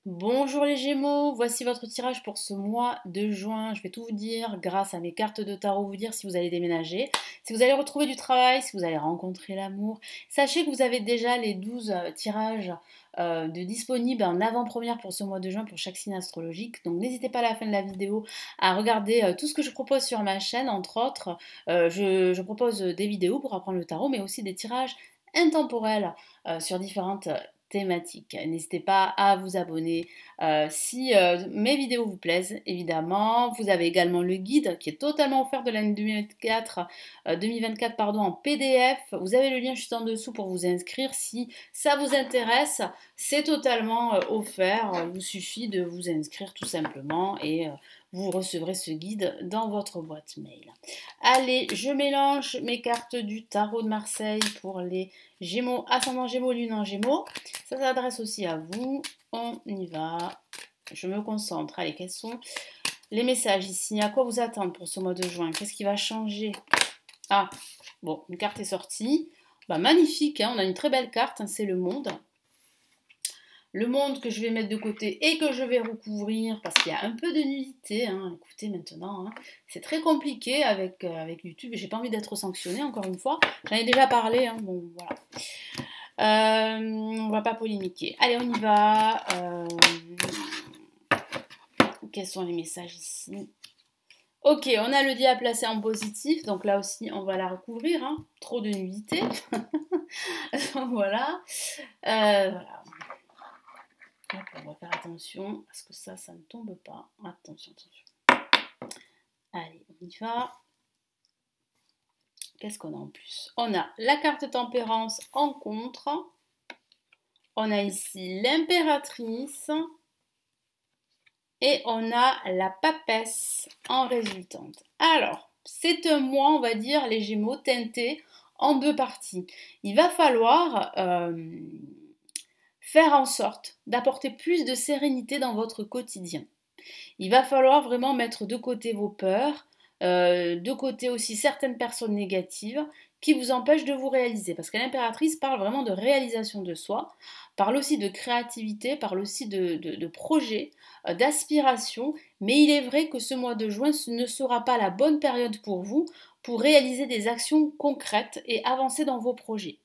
Bonjour les Gémeaux, voici votre tirage pour ce mois de juin. Je vais tout vous dire grâce à mes cartes de tarot, vous dire si vous allez déménager, si vous allez retrouver du travail, si vous allez rencontrer l'amour. Sachez que vous avez déjà les 12 tirages de disponibles en avant-première pour ce mois de juin pour chaque signe astrologique. Donc n'hésitez pas à la fin de la vidéo à regarder tout ce que je propose sur ma chaîne. Entre autres, je propose des vidéos pour apprendre le tarot, mais aussi des tirages intemporels sur différentes thématique. N'hésitez pas à vous abonner si mes vidéos vous plaisent, évidemment. Vous avez également le guide qui est totalement offert de l'année 2024 pardon, en PDF. Vous avez le lien juste en dessous pour vous inscrire. Si ça vous intéresse, c'est totalement offert. Il vous suffit de vous inscrire tout simplement et vous recevrez ce guide dans votre boîte mail. Allez, je mélange mes cartes du tarot de Marseille pour les Gémeaux, ascendant Gémeaux, lune en Gémeaux. Ça s'adresse aussi à vous. On y va. Je me concentre. Allez, quels sont les messages ici? À quoi vous attendre pour ce mois de juin? Qu'est-ce qui va changer? Ah, bon, une carte est sortie. Bah, magnifique, hein, on a une très belle carte, hein, c'est le monde. Le monde que je vais mettre de côté et que je vais recouvrir parce qu'il y a un peu de nudité. Hein. Écoutez maintenant, hein, c'est très compliqué avec YouTube et j'ai pas envie d'être sanctionnée encore une fois. J'en ai déjà parlé, hein, bon voilà. On va pas polémiquer. Allez, on y va. Quels sont les messages ici? Ok, on a le diable placé en positif, donc là aussi on va la recouvrir. Hein. Trop de nudité. Voilà. Voilà. Hop, on va faire attention parce que ça ne tombe pas. Attention, attention. Allez, on y va. Qu'est-ce qu'on a en plus? On a la carte tempérance en contre. On a ici l'impératrice. Et on a la papesse en résultante. Alors, c'est un mois, on va dire, les Gémeaux teintés en deux parties. Il va falloir faire en sorte d'apporter plus de sérénité dans votre quotidien. Il va falloir vraiment mettre de côté vos peurs, de côté aussi certaines personnes négatives qui vous empêchent de vous réaliser. Parce que l'impératrice parle vraiment de réalisation de soi, parle aussi de créativité, parle aussi de projets, d'aspiration. Mais il est vrai que ce mois de juin ne sera pas la bonne période pour vous pour réaliser des actions concrètes et avancer dans vos projets.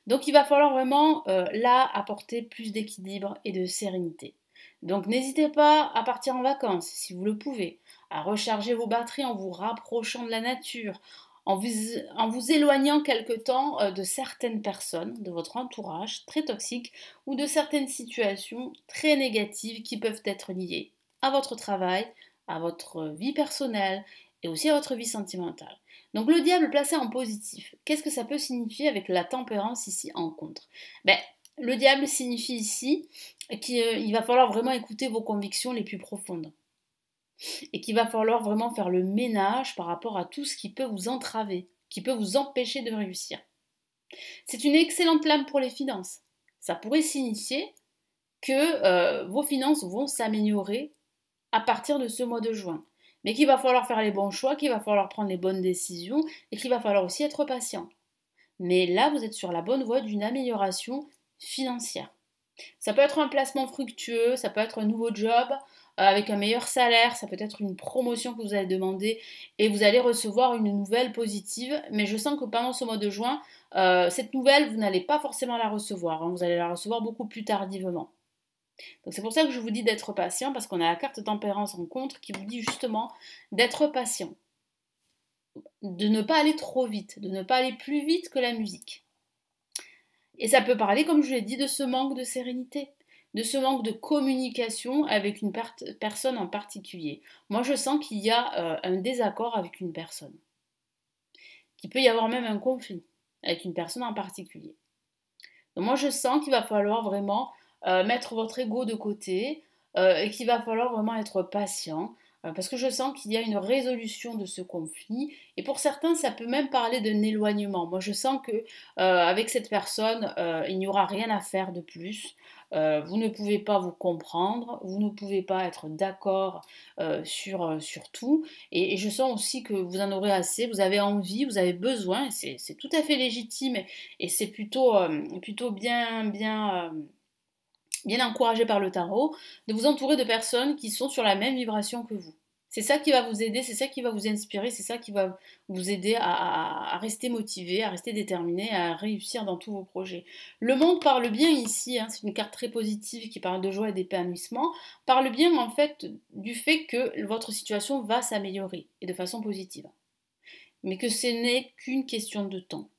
Donc il va falloir vraiment là apporter plus d'équilibre et de sérénité. Donc n'hésitez pas à partir en vacances si vous le pouvez, à recharger vos batteries en vous rapprochant de la nature, en vous éloignant quelque temps de certaines personnes, de votre entourage très toxique ou de certaines situations très négatives qui peuvent être liées à votre travail, à votre vie personnelle et aussi à votre vie sentimentale. Donc le diable placé en positif, qu'est-ce que ça peut signifier avec la tempérance ici en contre? Ben, le diable signifie ici qu'il va falloir vraiment écouter vos convictions les plus profondes et qu'il va falloir vraiment faire le ménage par rapport à tout ce qui peut vous entraver, qui peut vous empêcher de réussir. C'est une excellente lame pour les finances. Ça pourrait signifier que vos finances vont s'améliorer à partir de ce mois de juin. Mais qu'il va falloir faire les bons choix, qu'il va falloir prendre les bonnes décisions et qu'il va falloir aussi être patient. Mais là, vous êtes sur la bonne voie d'une amélioration financière. Ça peut être un placement fructueux, ça peut être un nouveau job avec un meilleur salaire, ça peut être une promotion que vous allez demander et vous allez recevoir une nouvelle positive. Mais je sens que pendant ce mois de juin, cette nouvelle, vous n'allez pas forcément la recevoir. Hein, vous allez la recevoir beaucoup plus tardivement. Donc c'est pour ça que je vous dis d'être patient, parce qu'on a la carte tempérance en contre qui vous dit justement d'être patient, de ne pas aller trop vite, de ne pas aller plus vite que la musique. Et ça peut parler, comme je l'ai dit, de ce manque de sérénité, de ce manque de communication avec une personne en particulier. Moi je sens qu'il y a un désaccord avec une personne, qu'il peut y avoir même un conflit avec une personne en particulier. Donc moi je sens qu'il va falloir vraiment mettre votre ego de côté et qu'il va falloir vraiment être patient parce que je sens qu'il y a une résolution de ce conflit et pour certains ça peut même parler d'un éloignement. Moi je sens que avec cette personne il n'y aura rien à faire de plus. Vous ne pouvez pas vous comprendre, vous ne pouvez pas être d'accord sur tout et je sens aussi que vous en aurez assez, vous avez envie, vous avez besoin, c'est tout à fait légitime et c'est plutôt bien bien encouragé par le tarot, de vous entourer de personnes qui sont sur la même vibration que vous. C'est ça qui va vous aider, c'est ça qui va vous inspirer, c'est ça qui va vous aider à rester motivé, à rester déterminé, à réussir dans tous vos projets. Le monde parle bien ici, hein, c'est une carte très positive qui parle de joie et d'épanouissement, parle bien en fait du fait que votre situation va s'améliorer et de façon positive. Mais que ce n'est qu'une question de temps.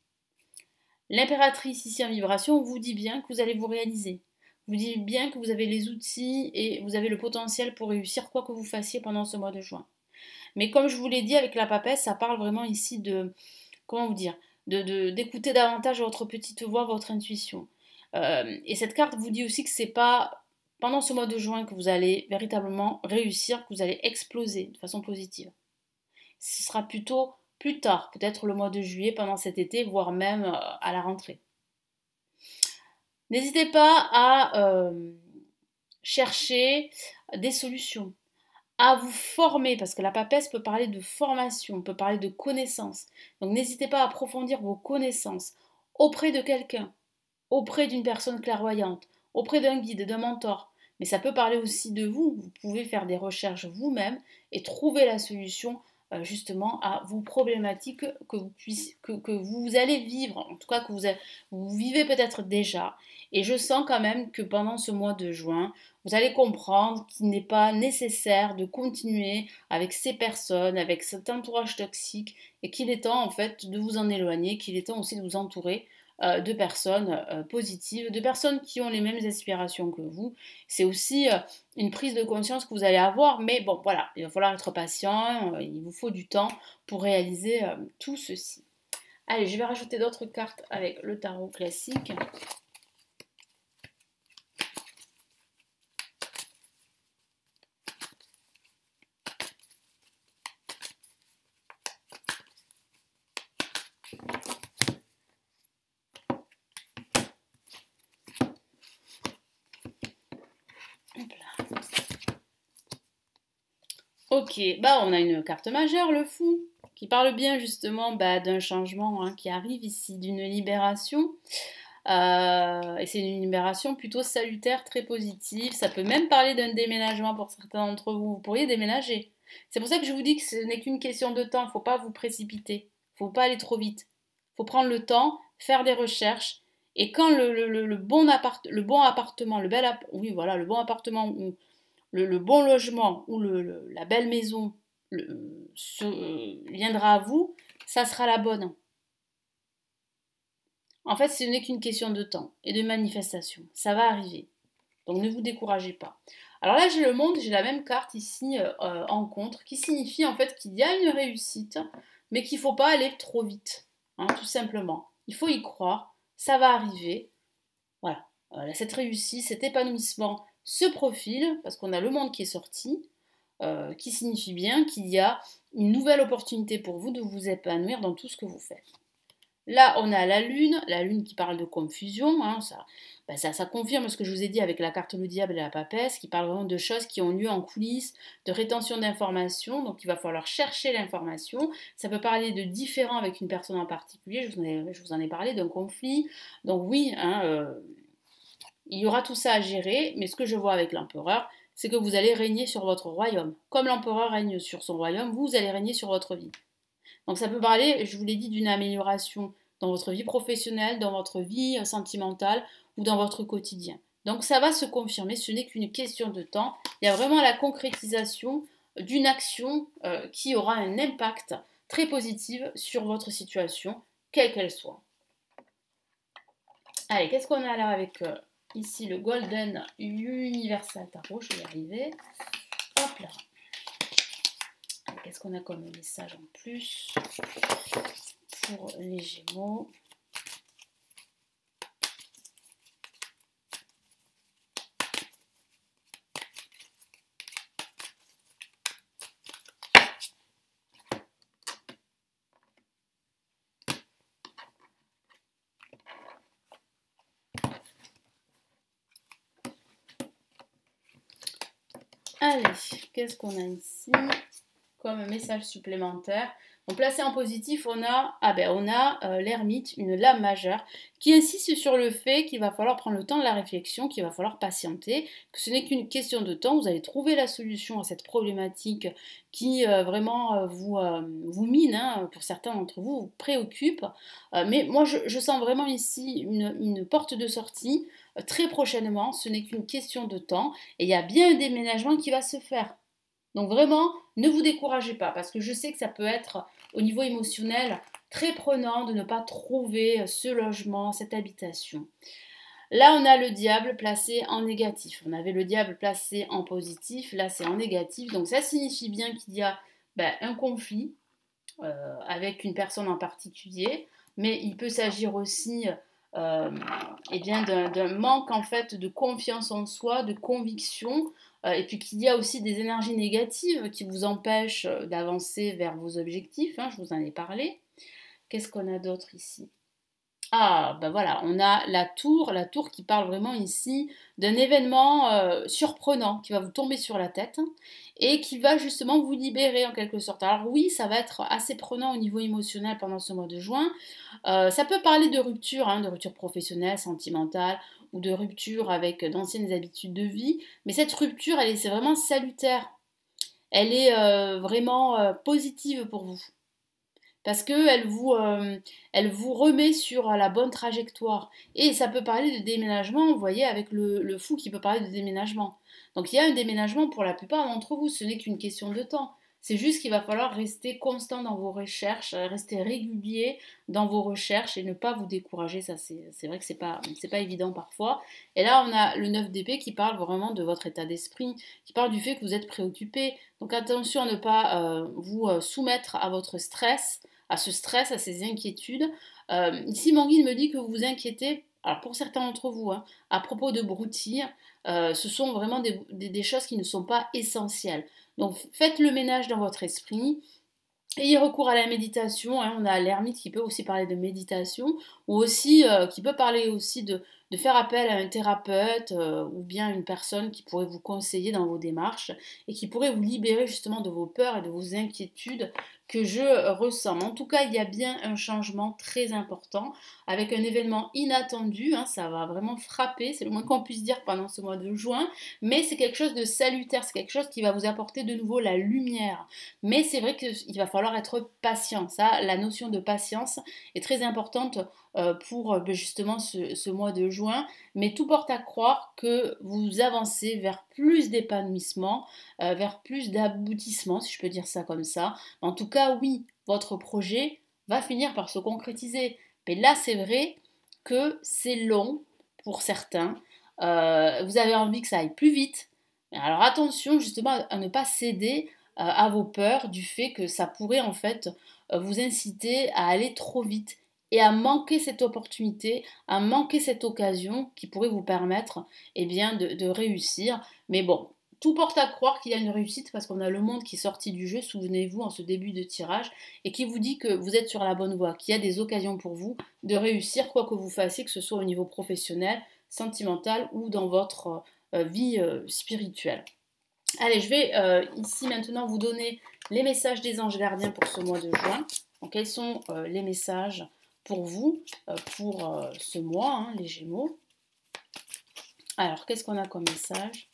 L'impératrice ici en vibration vous dit bien que vous allez vous réaliser. Vous dit bien que vous avez les outils et vous avez le potentiel pour réussir quoi que vous fassiez pendant ce mois de juin. Mais comme je vous l'ai dit avec la papesse, ça parle vraiment ici de, comment vous dire, d'écouter davantage votre petite voix, votre intuition. Et cette carte vous dit aussi que c'est pas pendant ce mois de juin que vous allez véritablement réussir, que vous allez exploser de façon positive. Ce sera plutôt plus tard, peut-être le mois de juillet, pendant cet été, voire même à la rentrée. N'hésitez pas à chercher des solutions, à vous former, parce que la papesse peut parler de formation, peut parler de connaissances. Donc n'hésitez pas à approfondir vos connaissances auprès de quelqu'un, auprès d'une personne clairvoyante, auprès d'un guide, d'un mentor. Mais ça peut parler aussi de vous. Vous pouvez faire des recherches vous-même et trouver la solution justement à vos problématiques que vous allez vivre, en tout cas que vous vivez peut-être déjà. Et je sens quand même que pendant ce mois de juin, vous allez comprendre qu'il n'est pas nécessaire de continuer avec ces personnes, avec cet entourage toxique, et qu'il est temps en fait de vous en éloigner, qu'il est temps aussi de vous entourer de personnes positives, de personnes qui ont les mêmes aspirations que vous. C'est aussi une prise de conscience que vous allez avoir, mais bon voilà, il va falloir être patient, il vous faut du temps pour réaliser tout ceci. Allez, je vais rajouter d'autres cartes avec le tarot classique. Ok, bah on a une carte majeure, le fou, qui parle bien justement d'un changement qui arrive ici, d'une libération. Et c'est une libération plutôt salutaire, très positive. Ça peut même parler d'un déménagement pour certains d'entre vous. Vous pourriez déménager. C'est pour ça que je vous dis que ce n'est qu'une question de temps. Il ne faut pas vous précipiter. Il ne faut pas aller trop vite. Il faut prendre le temps, faire des recherches. Et quand le bon appartement, oui, voilà, le bon appartement ou le bon logement ou la belle maison viendra à vous, ça sera la bonne. En fait, ce n'est qu'une question de temps et de manifestation. Ça va arriver. Donc ne vous découragez pas. Alors là, j'ai le monde, j'ai la même carte ici en contre, qui signifie en fait qu'il y a une réussite, mais qu'il ne faut pas aller trop vite. Hein, tout simplement. Il faut y croire. Ça va arriver. Voilà. Cette réussite, cet épanouissement se profile, parce qu'on a le monde qui est sorti, qui signifie bien qu'il y a une nouvelle opportunité pour vous de vous épanouir dans tout ce que vous faites. Là, on a la lune qui parle de confusion, hein, ça confirme ce que je vous ai dit avec la carte le diable et la papesse, qui parle vraiment de choses qui ont lieu en coulisses, de rétention d'informations, donc il va falloir chercher l'information. Ça peut parler de différends avec une personne en particulier, je vous en ai parlé, d'un conflit. Donc oui, il y aura tout ça à gérer, mais ce que je vois avec l'empereur, c'est que vous allez régner sur votre royaume. Comme l'empereur règne sur son royaume, vous allez régner sur votre vie. Donc ça peut parler, je vous l'ai dit, d'une amélioration dans votre vie professionnelle, dans votre vie sentimentale ou dans votre quotidien. Donc ça va se confirmer, ce n'est qu'une question de temps. Il y a vraiment la concrétisation d'une action qui aura un impact très positif sur votre situation, quelle qu'elle soit. Allez, qu'est-ce qu'on a là avec ici le Golden Universal Tarot, je vais y arriver. Hop là. Qu'est-ce qu'on a comme message en plus pour les Gémeaux? Allez, qu'est-ce qu'on a ici? comme message supplémentaire? Donc placé en positif, on a, l'ermite, une lame majeure, qui insiste sur le fait qu'il va falloir prendre le temps de la réflexion, qu'il va falloir patienter, que ce n'est qu'une question de temps, vous allez trouver la solution à cette problématique qui vous mine, hein, pour certains d'entre vous, vous préoccupe. Mais moi, je sens vraiment ici une porte de sortie très prochainement, ce n'est qu'une question de temps, et il y a bien un déménagement qui va se faire. Donc vraiment, ne vous découragez pas, parce que je sais que ça peut être au niveau émotionnel très prenant de ne pas trouver ce logement, cette habitation. Là, on a le diable placé en négatif. On avait le diable placé en positif, là c'est en négatif. Donc ça signifie bien qu'il y a un conflit avec une personne en particulier, mais il peut s'agir aussi d'un manque en fait de confiance en soi, de conviction, et puis qu'il y a aussi des énergies négatives qui vous empêchent d'avancer vers vos objectifs, hein, je vous en ai parlé. Qu'est-ce qu'on a d'autre ici? Ah, ben voilà, on a la tour qui parle vraiment ici d'un événement surprenant qui va vous tomber sur la tête et qui va justement vous libérer en quelque sorte. Alors oui, ça va être assez prenant au niveau émotionnel pendant ce mois de juin. Ça peut parler de rupture, hein, de rupture professionnelle, sentimentale ou de rupture avec d'anciennes habitudes de vie, mais cette rupture, c'est vraiment salutaire. Elle est vraiment positive pour vous parce elle vous remet sur la bonne trajectoire. Et ça peut parler de déménagement, vous voyez, avec le fou qui peut parler de déménagement. Donc il y a un déménagement pour la plupart d'entre vous, ce n'est qu'une question de temps. C'est juste qu'il va falloir rester constant dans vos recherches, rester régulier dans vos recherches et ne pas vous décourager. Ça, c'est vrai que c'est pas évident parfois. Et là, on a le 9 d'épée qui parle vraiment de votre état d'esprit, qui parle du fait que vous êtes préoccupé. Donc attention à ne pas vous soumettre à votre stress, à ce stress, à ces inquiétudes. Ici, mon guide me dit que vous vous inquiétez, alors pour certains d'entre vous, hein, à propos de broutilles, ce sont vraiment des choses qui ne sont pas essentielles. Donc faites le ménage dans votre esprit. Ayez recours à la méditation, hein, on a l'ermite qui peut aussi parler de méditation, ou aussi qui peut parler aussi de faire appel à un thérapeute ou bien une personne qui pourrait vous conseiller dans vos démarches et qui pourrait vous libérer justement de vos peurs et de vos inquiétudes que je ressens. En tout cas, il y a bien un changement très important avec un événement inattendu, hein, ça va vraiment frapper, c'est le moins qu'on puisse dire pendant ce mois de juin, mais c'est quelque chose de salutaire, c'est quelque chose qui va vous apporter de nouveau la lumière. Mais c'est vrai qu'il va falloir être patient. Ça, la notion de patience est très importante pour justement ce mois de juin. Mais tout porte à croire que vous avancez vers plus d'épanouissement, vers plus d'aboutissement, si je peux dire ça comme ça. En tout cas, oui, votre projet va finir par se concrétiser. Mais là, c'est vrai que c'est long pour certains. Vous avez envie que ça aille plus vite. Alors attention justement à ne pas céder à vos peurs du fait que ça pourrait en fait vous inciter à aller trop vite et à manquer cette opportunité, à manquer cette occasion qui pourrait vous permettre de réussir. Mais bon, tout porte à croire qu'il y a une réussite parce qu'on a le monde qui est sorti du jeu, souvenez-vous, en ce début de tirage, et qui vous dit que vous êtes sur la bonne voie, qu'il y a des occasions pour vous de réussir quoi que vous fassiez, que ce soit au niveau professionnel, sentimental ou dans votre vie spirituelle. Allez, je vais ici maintenant vous donner les messages des anges gardiens pour ce mois de juin. Donc, quels sont les messages pour vous, pour ce mois, hein, les Gémeaux? Alors, qu'est-ce qu'on a comme message?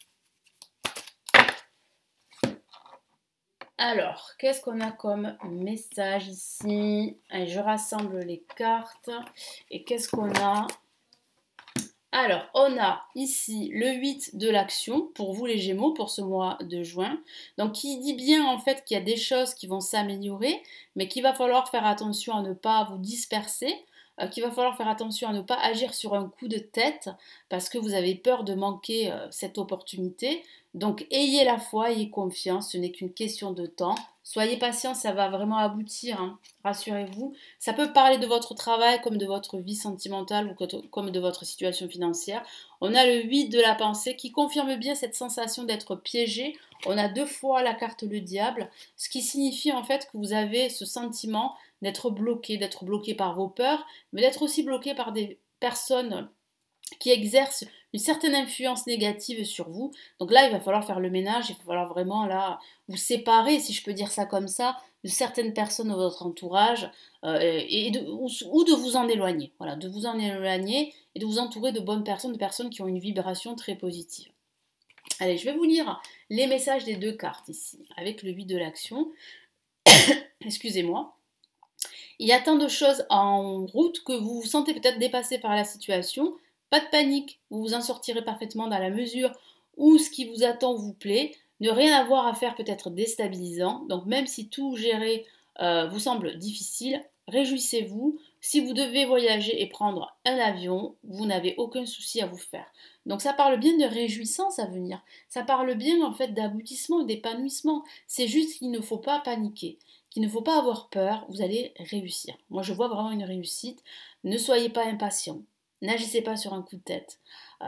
Alors, qu'est-ce qu'on a comme message ici? Allez, je rassemble les cartes. Et qu'est-ce qu'on a? Alors, on a ici le 8 de l'action pour vous les Gémeaux pour ce mois de juin. Donc, qui dit bien en fait qu'il y a des choses qui vont s'améliorer, mais qu'il va falloir faire attention à ne pas vous disperser, qu'il va falloir faire attention à ne pas agir sur un coup de tête parce que vous avez peur de manquer cette opportunité. Donc, ayez la foi, ayez confiance, ce n'est qu'une question de temps. Soyez patient, ça va vraiment aboutir, hein, rassurez-vous. Ça peut parler de votre travail comme de votre vie sentimentale ou comme de votre situation financière. On a le 8 de la pensée qui confirme bien cette sensation d'être piégé. On a 2 fois la carte le diable, ce qui signifie en fait que vous avez ce sentiment d'être bloqué par vos peurs, mais d'être aussi bloqué par des personnes qui exercent une certaine influence négative sur vous. Donc là, il va falloir faire le ménage, il va falloir vraiment là vous séparer, si je peux dire ça comme ça, de certaines personnes de votre entourage ou de vous en éloigner. Voilà, de vous en éloigner et de vous entourer de personnes qui ont une vibration très positive. Allez, je vais vous lire les messages des deux cartes ici, avec le 8 de l'action. Excusez-moi. Il y a tant de choses en route que vous vous sentez peut-être dépassé par la situation. Pas de panique, vous vous en sortirez parfaitement dans la mesure où ce qui vous attend vous plaît. Ne rien avoir à faire peut être déstabilisant. Donc même si tout gérer vous semble difficile, réjouissez-vous. Si vous devez voyager et prendre un avion, vous n'avez aucun souci à vous faire. Donc ça parle bien de réjouissance à venir. Ça parle bien en fait d'aboutissement, d'épanouissement. C'est juste qu'il ne faut pas paniquer, qu'il ne faut pas avoir peur, vous allez réussir. Moi je vois vraiment une réussite. Ne soyez pas impatient. N'agissez pas sur un coup de tête.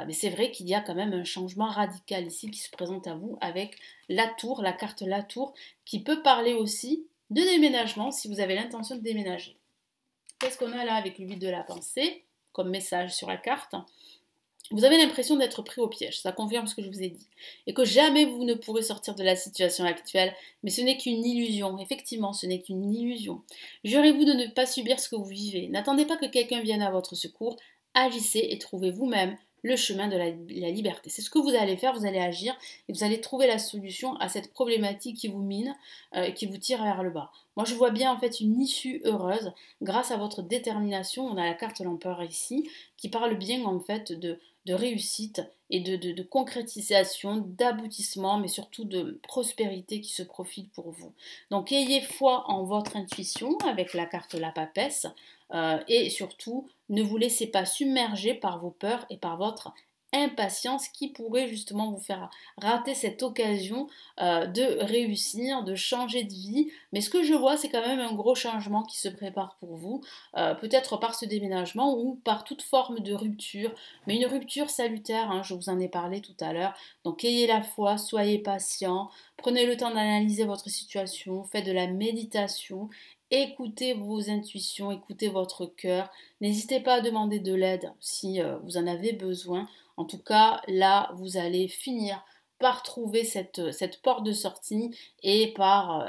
Mais c'est vrai qu'il y a quand même un changement radical ici qui se présente à vous avec la tour, la carte la tour, qui peut parler aussi de déménagement si vous avez l'intention de déménager. Qu'est-ce qu'on a là avec le 8 de la pensée comme message sur la carte? Vous avez l'impression d'être pris au piège, ça confirme ce que je vous ai dit, et que jamais vous ne pourrez sortir de la situation actuelle, mais ce n'est qu'une illusion, effectivement, ce n'est qu'une illusion. Jurez-vous de ne pas subir ce que vous vivez, n'attendez pas que quelqu'un vienne à votre secours, agissez et trouvez vous-même le chemin de la liberté. C'est ce que vous allez faire, vous allez agir et vous allez trouver la solution à cette problématique qui vous mine, qui vous tire vers le bas. Moi je vois bien en fait une issue heureuse grâce à votre détermination. On a la carte l'empereur ici qui parle bien en fait de réussite et de concrétisation, d'aboutissement, mais surtout de prospérité qui se profile pour vous. Donc ayez foi en votre intuition avec la carte la papesse et surtout ne vous laissez pas submerger par vos peurs et par votre impatience qui pourrait justement vous faire rater cette occasion de réussir, de changer de vie. Mais ce que je vois, c'est quand même un gros changement qui se prépare pour vous, peut-être par ce déménagement ou par toute forme de rupture, mais une rupture salutaire, hein, je vous en ai parlé tout à l'heure. Donc ayez la foi, soyez patient, prenez le temps d'analyser votre situation, faites de la méditation. Écoutez vos intuitions, écoutez votre cœur. N'hésitez pas à demander de l'aide si vous en avez besoin. En tout cas, là, vous allez finir par trouver cette porte de sortie et par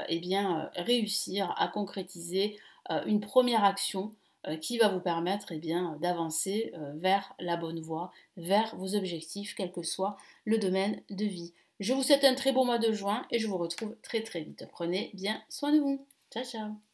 réussir à concrétiser une première action qui va vous permettre d'avancer vers la bonne voie, vers vos objectifs, quel que soit le domaine de vie. Je vous souhaite un très beau mois de juin et je vous retrouve très très vite. Prenez bien soin de vous. Ciao ciao.